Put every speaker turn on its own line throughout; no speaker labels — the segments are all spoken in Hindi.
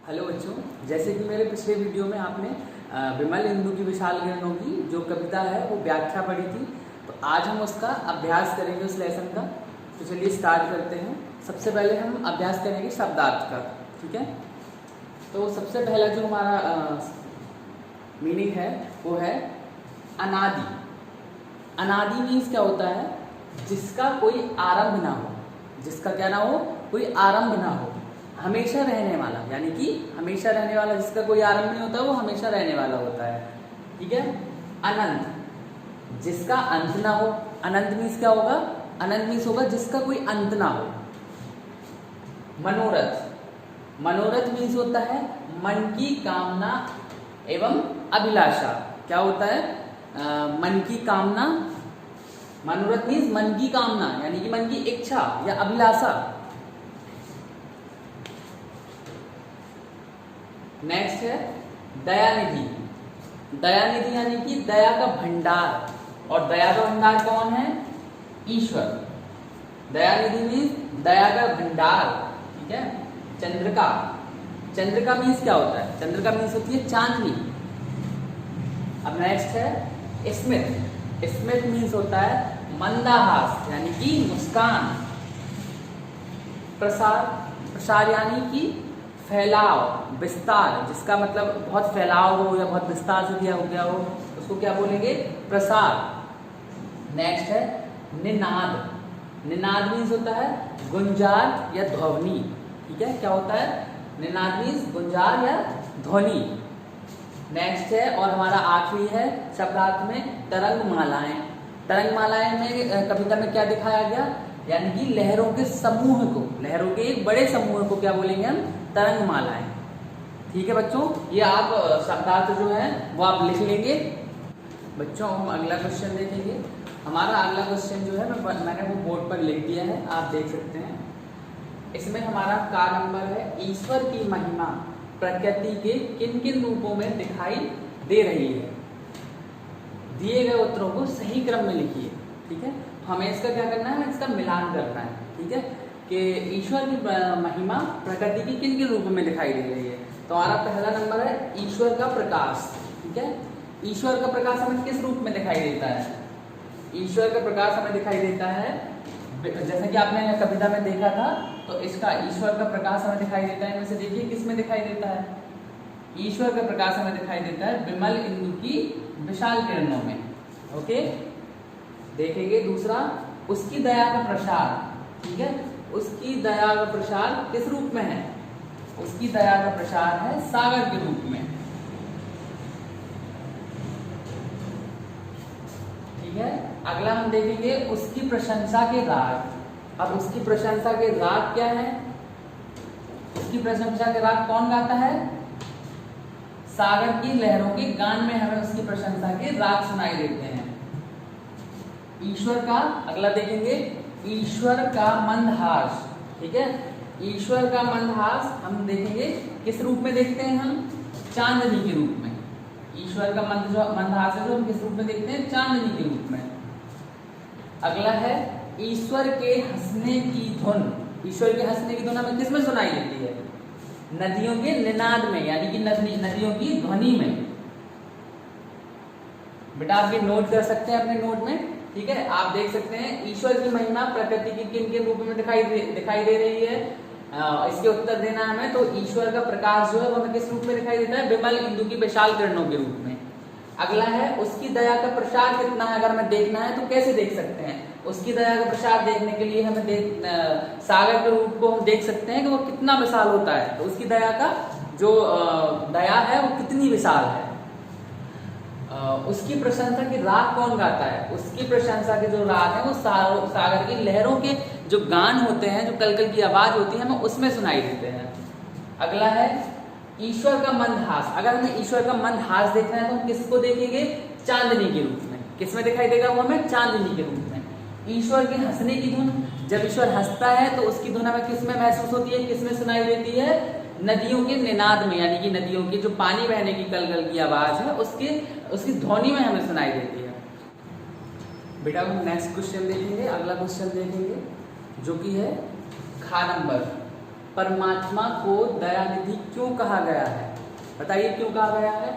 हेलो बच्चों, जैसे कि मेरे पिछले वीडियो में आपने विमल इंदु की विशाल किरणों की जो कविता है वो व्याख्या पढ़ी थी। तो आज हम उसका अभ्यास करेंगे उस लेसन का। तो चलिए स्टार्ट करते हैं। सबसे पहले हम अभ्यास करेंगे शब्दार्थ का। ठीक है, तो सबसे पहला जो हमारा मीनिंग है वो है अनादि। अनादि मीन्स क्या होता है? जिसका कोई आरंभ ना हो। जिसका क्या ना हो? कोई आरंभ ना हो। हमेशा रहने वाला, यानी कि हमेशा रहने वाला, जिसका कोई आरंभ नहीं होता वो हमेशा रहने वाला होता है। ठीक है। अनंत, जिसका अंत ना हो। अनंत मीन्स क्या होगा? अनंत मीन्स होगा जिसका कोई अंत ना हो। मनोरथ, मनोरथ मीन्स होता है मन की कामना एवं अभिलाषा। क्या होता है? मन की कामना। मनोरथ मीन्स मन की कामना, यानी कि मन की इच्छा या अभिलाषा। नेक्स्ट है दयानिधि। दयानिधि यानी कि दया का भंडार, और दया का भंडार कौन है? ईश्वर। दयानिधि मीन्स दया का भंडार। ठीक है। चंद्रिका, चंद्रिका मीन्स क्या होता है? चंद्रिका मीन्स होती है चांदनी। अब नेक्स्ट है स्मित। स्मित मीन्स होता है मंदहास, यानी कि मुस्कान। प्रसार, प्रसार यानी कि फैलाव, विस्तार, जिसका मतलब बहुत फैलाव हो या बहुत विस्तार से दिया हो गया हो, उसको क्या बोलेंगे? प्रसार। नेक्स्ट है निनाद। निनाद मीन्स होता है गुंजार या ध्वनि। ठीक है, क्या होता है? निनाद मीन्स गुंजार या ध्वनि। नेक्स्ट है और हमारा आखिरी है शब्दार्थ में तरंगमालाएं। तरंगमालाएं में कविता में क्या दिखाया गया? यानी कि लहरों के समूह को, लहरों के एक बड़े समूह को क्या बोलेंगे हम? तरंगमालाएं। ठीक है बच्चों, ये आप शब्दार्थ जो है वो आप लिख लेंगे। बच्चों हम अगला क्वेश्चन देखेंगे। हमारा अगला क्वेश्चन जो है मैंने वो बोर्ड पर लिख दिया है, आप देख सकते हैं। इसमें हमारा का नंबर है ईश्वर की महिमा प्रकृति के किन किन रूपों में दिखाई दे रही है। दिए गए उत्तरों को सही क्रम में लिखिए। ठीक है, हमें इसका क्या करना है? इसका मिलान करना है। ठीक है, कि ईश्वर की महिमा प्रकृति की किन किन रूपों में दिखाई दे रही है। तो हमारा पहला नंबर है ईश्वर का प्रकाश। ठीक है, ईश्वर का प्रकाश हमें किस रूप में दिखाई देता है? ईश्वर का प्रकाश हमें दिखाई देता है, जैसे कि आपने कविता में देखा था, तो इसका ईश्वर का प्रकाश हमें दिखाई देता है। इनमें से देखिए किस में दिखाई देता है? ईश्वर का प्रकाश हमें दिखाई देता है विमल इंदु की विशाल किरणों में। ओके, देखेंगे। दूसरा, उसकी दया का प्रसार। ठीक है, उसकी दया का प्रसार किस रूप में है? उसकी दया का प्रसार है सागर के रूप में। ठीक है, अगला हम देखेंगे उसकी प्रशंसा के राग। अब उसकी प्रशंसा के राग क्या है? उसकी प्रशंसा के राग कौन गाता है? सागर की लहरों के गान में हमें उसकी प्रशंसा के राग सुनाई देते हैं। ईश्वर का अगला देखेंगे, ईश्वर का मंदहास। ठीक है, ईश्वर का मंदहास हम देखेंगे किस रूप में देखते हैं? हम चांदनी के रूप में। ईश्वर का मंदहास है जो हम किस रूप में देखते हैं? चांदनी के रूप में। अगला है ईश्वर के हंसने की धुन। ईश्वर के हंसने की धुन हमें किस में सुनाई देती है? नदियों के निनाद में, यानी कि नदियों की ध्वनि में। बेटा आप ये नोट कर सकते हैं अपने नोट में। ठीक है, आप देख सकते हैं ईश्वर की महिमा प्रकृति की किन किन रूपों में दिखाई दे रही है। इसके उत्तर देना हमें। तो ईश्वर का प्रकाश जो है वो हमें किस रूप में दिखाई देता है? विमल इंदु की विशाल किरणों के रूप में। अगला है उसकी दया का प्रसार कितना है, अगर हमें देखना है तो कैसे देख सकते हैं? उसकी दया का प्रसार देखने के लिए हमें सागर के रूप को हम देख सकते हैं कि वो कितना विशाल होता है। तो उसकी दया का जो दया है वो कितनी विशाल है। उसकी प्रशंसा की राग कौन गाता है? उसकी प्रशंसा के जो राग है वो सागर की लहरों के जो गान होते हैं, जो कलकल की आवाज होती है, हमें उसमें सुनाई देते हैं। अगला है ईश्वर का मंदहास। अगर हमें ईश्वर का मंदहास देखना है तो हम किसको देखेंगे? चांदनी के रूप में। किसमें दिखाई देगा वो हमें? चांदनी के रूप में। ईश्वर के हंसने की धुन, जब ईश्वर हंसता है तो उसकी धुन हमें किसमें महसूस होती है? किसमें सुनाई देती है? नदियों के निनाद में, यानी कि नदियों के जो पानी बहने की कलकल की आवाज है उसकी ध्वनि में हमें सुनाई देती है। बेटा हम नेक्स्ट क्वेश्चन देखेंगे। अगला क्वेश्चन देखेंगे जो कि है खा नंबर। परमात्मा को दयानिधि क्यों कहा गया है? बताइए क्यों कहा गया है?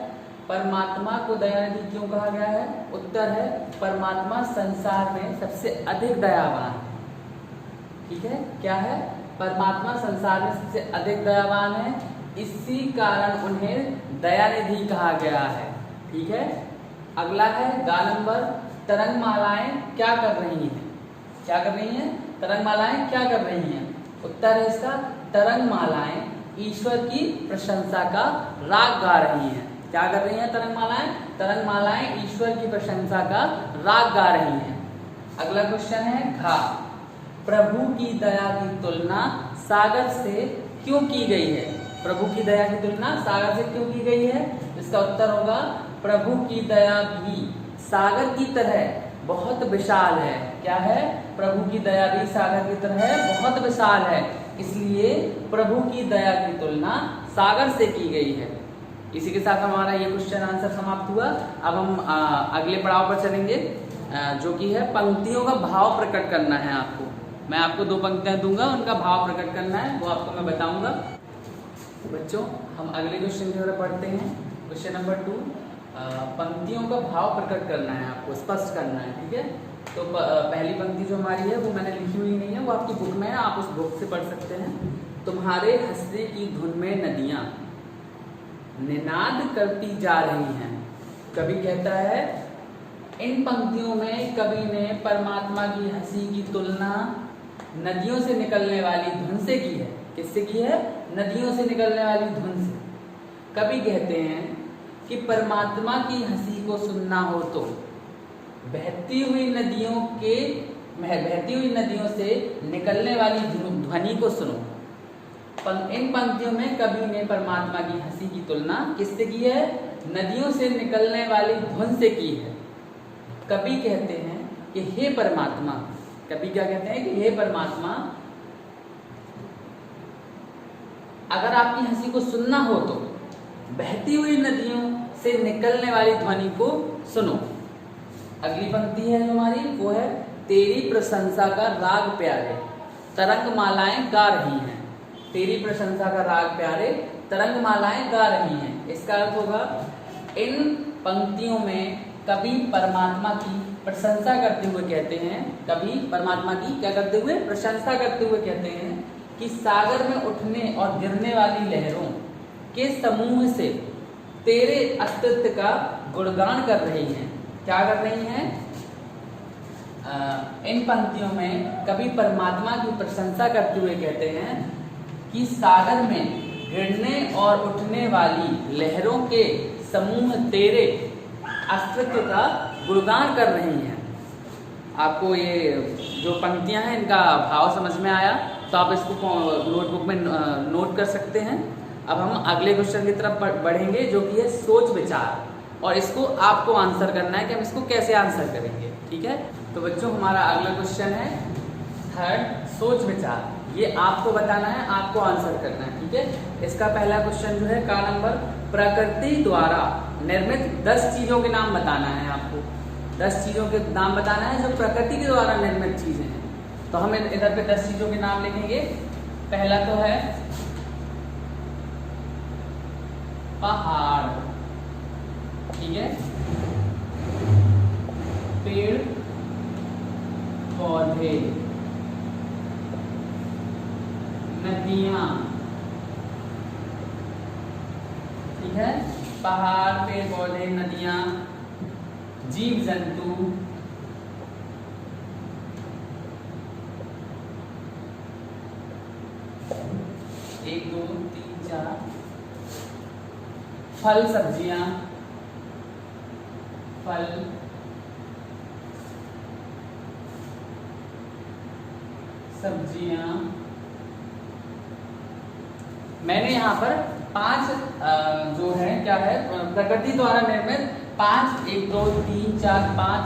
परमात्मा को दयानिधि क्यों कहा गया है? उत्तर है परमात्मा संसार में सबसे अधिक दयावान है। ठीक है, क्या है? परमात्मा संसार में सबसे अधिक दयावान है, इसी कारण उन्हें दयानिधि कहा गया है। ठीक है, अगला है गा नंबर, तरंगमालाएं क्या कर रही हैं? क्या कर रही हैं? तरंगमालाएं क्या कर रही हैं? उत्तर है इसका तरंगमालाएं ईश्वर की प्रशंसा का राग गा रही हैं। क्या कर रही हैं तरंगमालाएं? तरंगमालाएं ईश्वर की प्रशंसा का राग गा रही हैं। अगला क्वेश्चन है घा, प्रभु की दया की तुलना सागर से क्यों की गई है? प्रभु की दया की तुलना सागर से क्यों की गई है? इसका उत्तर होगा प्रभु की दया भी सागर की तरह बहुत विशाल है। क्या है? प्रभु की दया भी सागर की तरह बहुत विशाल है, इसलिए प्रभु की दया की तुलना सागर से की गई है। इसी के साथ हमारा ये क्वेश्चन आंसर समाप्त हुआ। अब हम अगले पड़ाव पर चलेंगे, जो कि है पंक्तियों का भाव प्रकट करना है आपको। मैं आपको 2 पंक्तियां दूंगा, उनका भाव प्रकट करना है, वो आपको मैं बताऊंगा। बच्चों, हम अगले क्वेश्चन की तरफ पढ़ते हैं। क्वेश्चन नंबर 2, पंक्तियों का भाव प्रकट करना है आपको, स्पष्ट करना है। ठीक है, तो पहली पंक्ति जो हमारी है वो मैंने लिखी हुई नहीं है, वो आपकी बुक में है, आप उस बुक से पढ़ सकते हैं। तुम्हारे हंसने की धुन में नदियां निनाद करती जा रही हैं। कवि कहता है इन पंक्तियों में कवि ने परमात्मा की हंसी की तुलना नदियों से निकलने वाली धुन से की है। किससे की है? नदियों से निकलने वाली धुन से। कवि कहते हैं कि परमात्मा की हंसी को सुनना हो तो बहती हुई नदियों से निकलने वाली ध्वनि को सुनो। इन पंक्तियों में कवि ने परमात्मा की हंसी की तुलना किससे की है? नदियों से निकलने वाली धुन से की है। कवि कहते हैं कि हे परमात्मा, कवि क्या कहते हैं कि हे परमात्मा, अगर आपकी हंसी को सुनना हो तो बहती हुई नदियों से निकलने वाली ध्वनि को सुनो। अगली पंक्ति है जो हमारी, वो है तेरी प्रशंसा का राग प्यारे तरंगमालाएं गा रही हैं। तेरी प्रशंसा का राग प्यारे तरंगमालाएं गा रही हैं। इसका अर्थ होगा इन पंक्तियों में कवि परमात्मा की प्रशंसा करते हुए कहते हैं, कवि परमात्मा की क्या करते हुए? प्रशंसा करते हुए कहते हैं कि सागर में उठने और गिरने वाली लहरों के समूह से तेरे अस्तित्व का गुणगान कर रही हैं। क्या कर रही हैं? इन पंक्तियों में कवि परमात्मा की प्रशंसा करते हुए कहते हैं कि सागर में गिरने और उठने वाली लहरों के समूह तेरे अस्तित्व का गुणगान कर रही हैं। आपको ये जो पंक्तियां हैं इनका भाव समझ में आया तो आप इसको नोटबुक में नोट कर सकते हैं। अब हम अगले क्वेश्चन की तरफ बढ़ेंगे, जो कि है सोच विचार, और इसको आपको आंसर करना है कि हम इसको कैसे आंसर करेंगे। ठीक है, तो बच्चों हमारा अगला क्वेश्चन है 3rd, सोच विचार। ये आपको बताना है, आपको आंसर करना है। ठीक है, इसका पहला क्वेश्चन जो है का नंबर, प्रकृति द्वारा निर्मित 10 चीजों के नाम बताना है आपको। 10 चीजों के नाम बताना है जो प्रकृति के द्वारा निर्मित चीजें हैं। तो हम इधर पे 10 चीजों के नाम लिखेंगे। पहला तो है पहाड़, ठीक है, पेड़ पौधे, नदियां, ठीक है, पहाड़, पेड़ पौधे, नदियां, जीव जंतु, एक दो तीन चार, फल सब्जियां, फल सब्जियां। मैंने यहाँ पर 5 जो है क्या है प्रकृति द्वारा निर्मित 5, 1 2 3 4 5,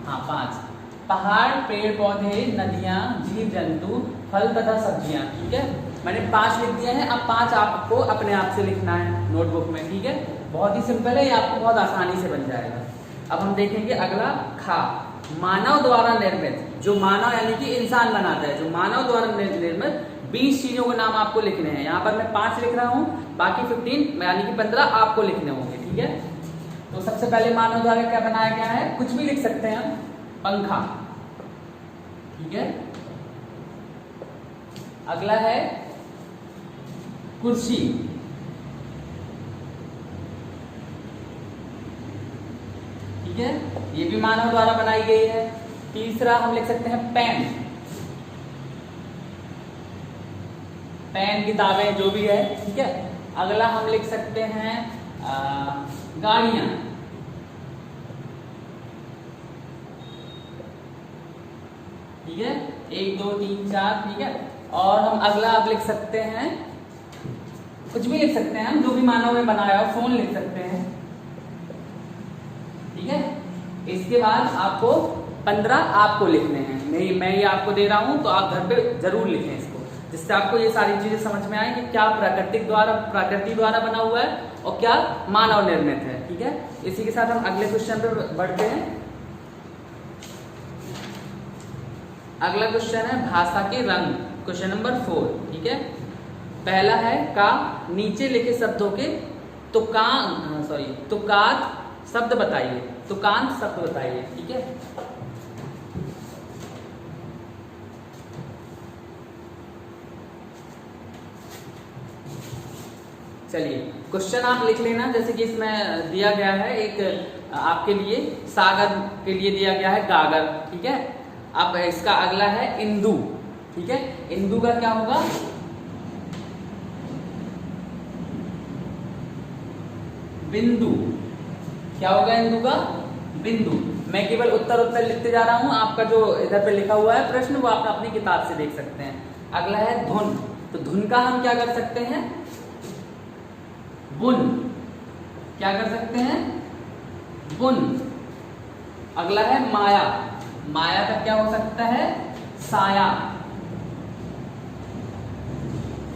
हाँ 5 पहाड़, पेड़ पौधे, नदियां, जीव जंतु, फल तथा सब्जियां। ठीक है, मैंने 5 लिख दिए हैं। अब 5 आपको अपने आप से लिखना है नोटबुक में। ठीक है, बहुत ही सिंपल है, ये आपको बहुत आसानी से बन जाएगा। अब हम देखेंगे अगला खा, मानव द्वारा निर्मित, जो मानव यानी कि इंसान बनाता है, जो मानव द्वारा निर्मित 20 चीजों के नाम आपको लिखने हैं। यहाँ पर मैं 5 लिख रहा हूँ, बाकी 15 यानी कि 15 आपको लिखने होंगे, ठीक है। तो सबसे पहले मानव द्वारा क्या बनाया गया है, कुछ भी लिख सकते हैं हम, पंखा, ठीक है। अगला है कुर्सी, ठीक है, ये भी मानव द्वारा बनाई गई है। तीसरा हम लिख सकते हैं पेन, पेन, किताबें, जो भी है, ठीक है। अगला हम लिख सकते हैं गाड़ियां, ठीक है, 1 2 3 4, ठीक है। और हम अगला अब लिख सकते हैं, कुछ भी लिख सकते हैं हम, जो भी मानव ने बनाया हो, फोन लिख सकते हैं, ठीक है। इसके बाद आपको 15 आपको लिखने हैं, मैं ये आपको दे रहा हूं, तो आप घर पे जरूर लिखें इसको, जिससे आपको ये सारी चीजें समझ में आए कि क्या प्रकृति द्वारा बना हुआ है और क्या मानव निर्मित है, ठीक है। इसी के साथ हम अगले क्वेश्चन पे बढ़ते हैं। अगला क्वेश्चन है भाषा के रंग, क्वेश्चन नंबर 4, ठीक है। पहला है का नीचे लिखे शब्दों के तुकांत शब्द बताइए, तुकांत शब्द बताइए, ठीक है। चलिए क्वेश्चन आप लिख लेना, जैसे कि इसमें दिया गया है एक आपके लिए, सागर के लिए दिया गया है गागर, ठीक है। अब इसका अगला है इंदु, ठीक है। इंदु का क्या होगा, बिंदु, क्या होगा इंदु का, बिंदु। मैं केवल उत्तर लिखते जा रहा हूं, आपका जो इधर पे लिखा हुआ है प्रश्न वो आप अपनी किताब से देख सकते हैं। अगला है धुन, तो धुन का हम क्या कर सकते हैं, बुन, क्या कर सकते हैं, बुन। अगला है माया, माया का क्या हो सकता है, साया,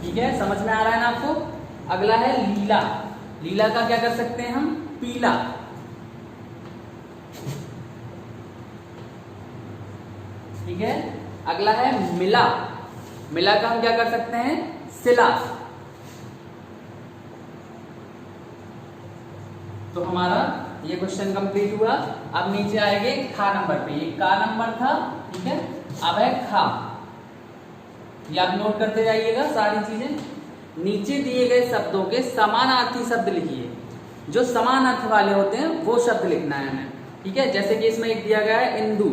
ठीक है, समझ में आ रहा है ना आपको। अगला है लीला, लीला का क्या कर सकते हैं हम, पीला, ठीक है। अगला है मिला, मिला का हम क्या कर सकते हैं, सिला। तो हमारा ये क्वेश्चन कंप्लीट हुआ। अब नीचे आएंगे खा नंबर पे, ये का नंबर था, ठीक है। अब है खा, ये आप नोट करते जाइएगा सारी चीजें। नीचे दिए गए शब्दों के समानार्थी शब्द लिखिए, जो समान अर्थ वाले होते हैं वो शब्द लिखना है हमें, ठीक है। जैसे कि इसमें एक दिया गया है इंदु,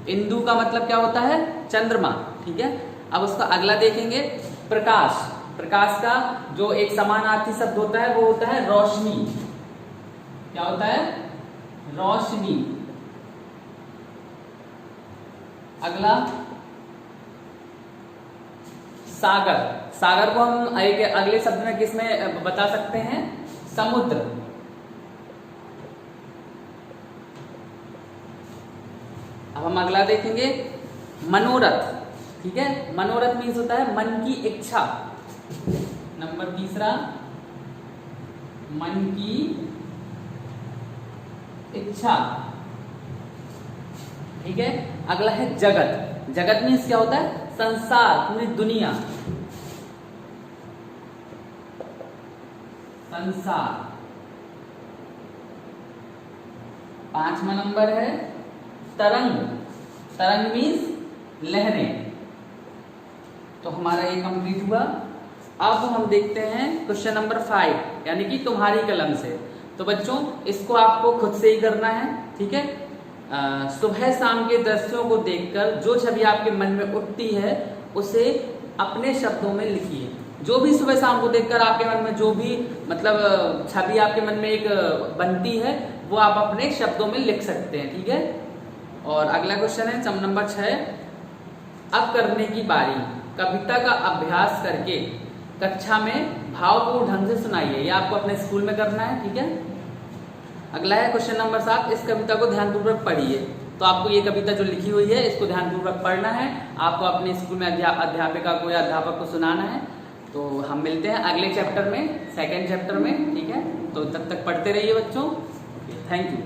इंदु का मतलब क्या होता है, चंद्रमा, ठीक है। अब उसका अगला देखेंगे प्रकाश, प्रकाश का जो एक समानार्थी शब्द होता है वो होता है रोशनी, क्या होता है, रोशनी। अगला सागर, सागर को हम एक अगले शब्द में किसमें बता सकते हैं, समुद्र। अब हम अगला देखेंगे मनोरथ, ठीक है। मनोरथ मीन्स होता है मन की इच्छा। नंबर तीसरा मन की इच्छा, ठीक है। अगला है जगत, जगत मीन्स क्या होता है, संसार, पूरी दुनिया, संसार। 5वां नंबर है तरंग, तरंग मीन्स लहरें। तो हमारा ये कंप्लीट हुआ। अब हम देखते हैं क्वेश्चन नंबर 5, यानी कि तुम्हारी कलम से। तो बच्चों इसको आपको खुद से ही करना है, ठीक है। सुबह शाम के दृश्यों को देखकर जो छवि आपके मन में उठती है उसे अपने शब्दों में लिखिए। जो भी सुबह शाम को देखकर आपके मन में जो भी मतलब छवि आपके मन में एक बनती है वो आप अपने शब्दों में लिख सकते हैं, ठीक है। और अगला क्वेश्चन है नंबर 6, अब करने की बारी, कविता का अभ्यास करके कक्षा में भावपूर्ण ढंग से सुनाइए। ये आपको अपने स्कूल में करना है, ठीक है। अगला है क्वेश्चन नंबर 7, इस कविता को ध्यानपूर्वक पढ़िए। तो आपको ये कविता जो लिखी हुई है इसको ध्यानपूर्वक पढ़ना है, आपको अपने स्कूल में अध्यापिका को या अध्यापक को सुनाना है। तो हम मिलते हैं अगले चैप्टर में, सेकेंड चैप्टर में, ठीक है। तो तब तक पढ़ते रहिए बच्चों, थैंक यू।